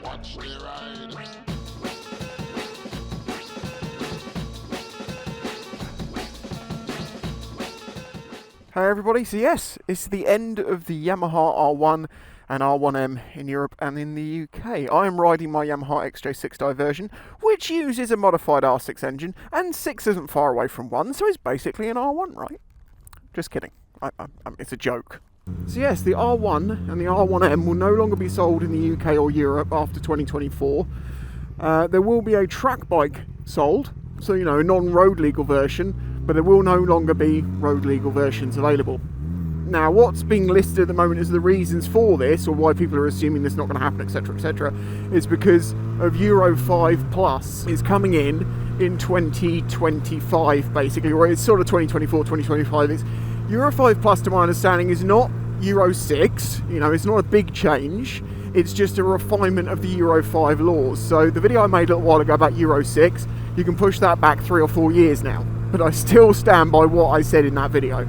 Watch the ride. Hi everybody, so yes, it's the end of the Yamaha R1 and R1M in Europe and in the UK. I am riding my Yamaha XJ6 Diversion, which uses a modified R6 engine, and 6 isn't far away from 1, so it's basically an R1, right? Just kidding, it's a joke. So yes, the R1 and the R1M will no longer be sold in the UK or Europe after 2024. There will be a track bike sold, so a non-road legal version, but there will no longer be road legal versions available. Now, what's being listed at the moment as the reasons for this, or why people are assuming this is not going to happen, etc., etc., is because of Euro 5 Plus is coming in 2025, basically, or it's sort of 2024, 2025. It's Euro 5 Plus, to my understanding, is not Euro 6. It's not a big change. It's just a refinement of the Euro 5 laws. So the video I made a little while ago about Euro 6, you can push that back 3 or 4 years now. But I still stand by what I said in that video.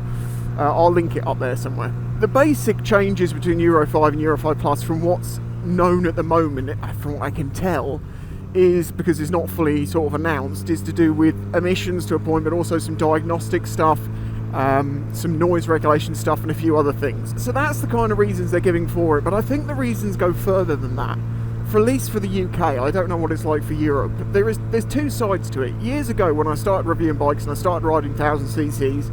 I'll link it up there somewhere. The basic changes between Euro 5 and Euro 5 Plus, from what's known at the moment, from what I can tell, is, because it's not fully sort of announced, is to do with emissions to a point, but also some diagnostic stuff, some noise regulation stuff, and a few other things. So that's the kind of reasons they're giving for it, but I think the reasons go further than that. For at least for the UK, I don't know what it's like for Europe. There's two sides to it. Years ago, when I started reviewing bikes and I started riding 1000cc's,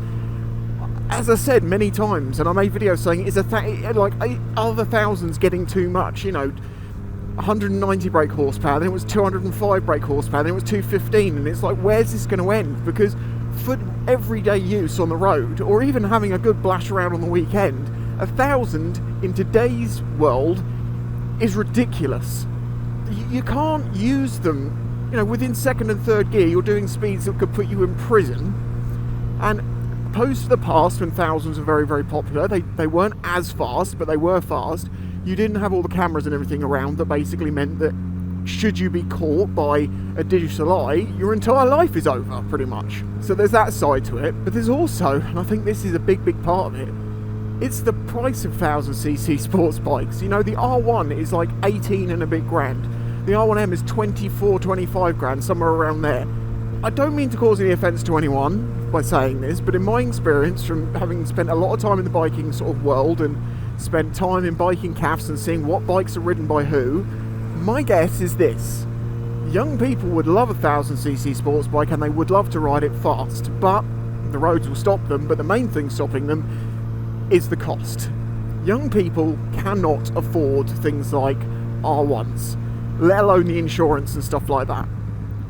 as I said many times, and I made videos saying, are the thousands getting too much? 190 brake horsepower, then it was 205 brake horsepower, then it was 215, and it's like, where's this going to end? Because for everyday use on the road, or even having a good blash around on the weekend, 1,000 in today's world is ridiculous. You can't use them, within second and third gear you're doing speeds that could put you in prison. And opposed to the past, when thousands were very, very popular, they weren't as fast, but they were fast. You didn't have all the cameras and everything around that basically meant that should you be caught by a digital eye, your entire life is over, pretty much. So there's that side to it, but there's also, and I think this is a big, big part of it, it's the price of 1000cc sports bikes. The R1 is like 18 and a bit grand. The R1M is 24, 25 grand, somewhere around there. I don't mean to cause any offence to anyone by saying this, but in my experience, from having spent a lot of time in the biking sort of world and spent time in biking cafes and seeing what bikes are ridden by who, my guess is this. Young people would love a 1000cc sports bike and they would love to ride it fast, but the roads will stop them. But the main thing stopping them is the cost. Young people cannot afford things like R1s, let alone the insurance and stuff like that.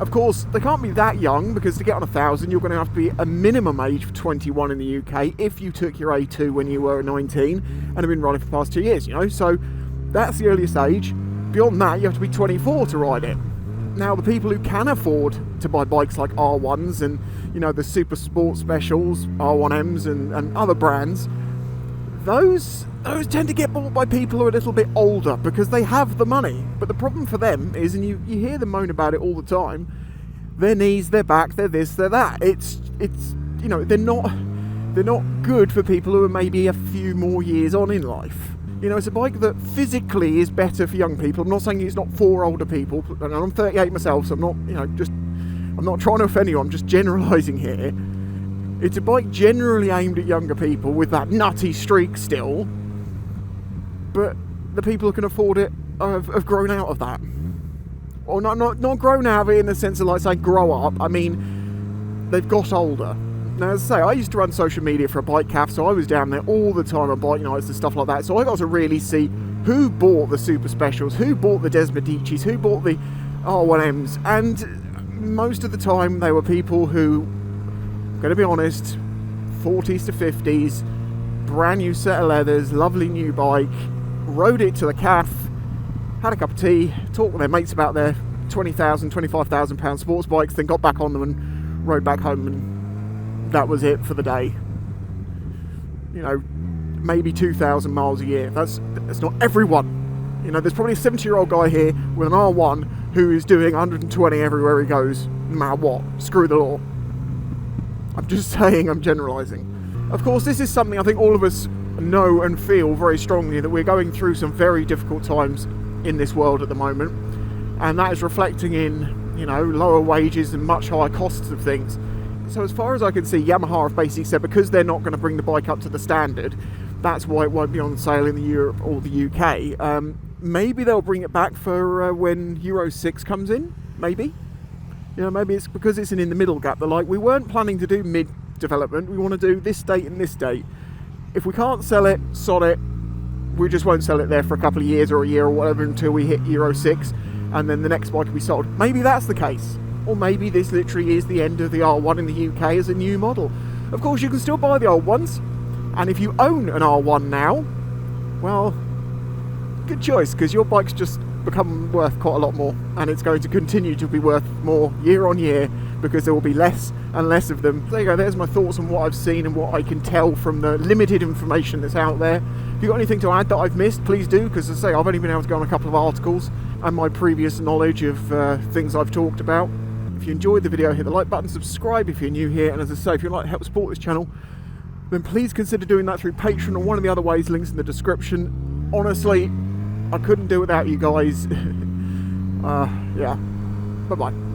Of course, they can't be that young, because to get on 1,000 you're going to have to be a minimum age of 21 in the UK if you took your A2 when you were 19 and have been riding for the past 2 years, so that's the earliest age. Beyond that, you have to be 24 to ride it. Now, the people who can afford to buy bikes like R1s and the super sport specials, R1Ms and other brands, those tend to get bought by people who are a little bit older because they have the money. But the problem for them is, and you hear them moan about it all the time, their knees, their back, their this, their that. It's they're not good for people who are maybe a few more years on in life. It's a bike that physically is better for young people. I'm not saying it's not for older people, and I'm 38 myself, so I'm not I'm not trying to offend you. I'm just generalising here. It's a bike generally aimed at younger people with that nutty streak still, but the people who can afford it have grown out of that. Or not grown out of it in the sense of like saying grow up. I mean, they've got older. Now, as I say, I used to run social media for a bike cafe, so I was down there all the time on bike nights and stuff like that. So I got to really see who bought the super specials, who bought the Desmodicis, who bought the R1Ms, and most of the time they were people who, going to be honest, 40s to 50s, brand new set of leathers, lovely new bike, rode it to the cafe, had a cup of tea, talked with their mates about their £20,000, £25,000 sports bikes, then got back on them and rode back home, and that was it for the day. Maybe 2,000 miles a year. That's not everyone. There's probably a 70-year-old guy here with an R1 who is doing 120 everywhere he goes, no matter what. Screw the law. I'm just saying, I'm generalising. Of course, this is something I think all of us know and feel very strongly, that we're going through some very difficult times in this world at the moment, and that is reflecting in, you know, lower wages and much higher costs of things. So as far as I can see, Yamaha have basically said because they're not going to bring the bike up to the standard, that's why it won't be on sale in the Europe or the UK. Maybe they'll bring it back for when Euro 6 comes in, maybe. You know, maybe it's because it's in the middle gap. They're like, we weren't planning to do mid-development, we want to do this date and this date. If we can't sell it, sod it, we just won't sell it there for a couple of years or a year or whatever until we hit Euro 6, and then the next bike will be sold. Maybe that's the case. Or maybe this literally is the end of the R1 in the UK as a new model. Of course, you can still buy the old ones, and if you own an R1 now, well, good choice, because your bike's just become worth quite a lot more, and it's going to continue to be worth more year on year because there will be less and less of them. There you go, there's my thoughts on what I've seen and what I can tell from the limited information that's out there. If you've got anything to add that I've missed, please do, because as I say, I've only been able to go on a couple of articles and my previous knowledge of things I've talked about. If you enjoyed the video, hit the like button, subscribe if you're new here, and as I say, if you'd like to help support this channel, then please consider doing that through Patreon or one of the other ways, links in the description. Honestly, I couldn't do it without you guys. Yeah, bye-bye.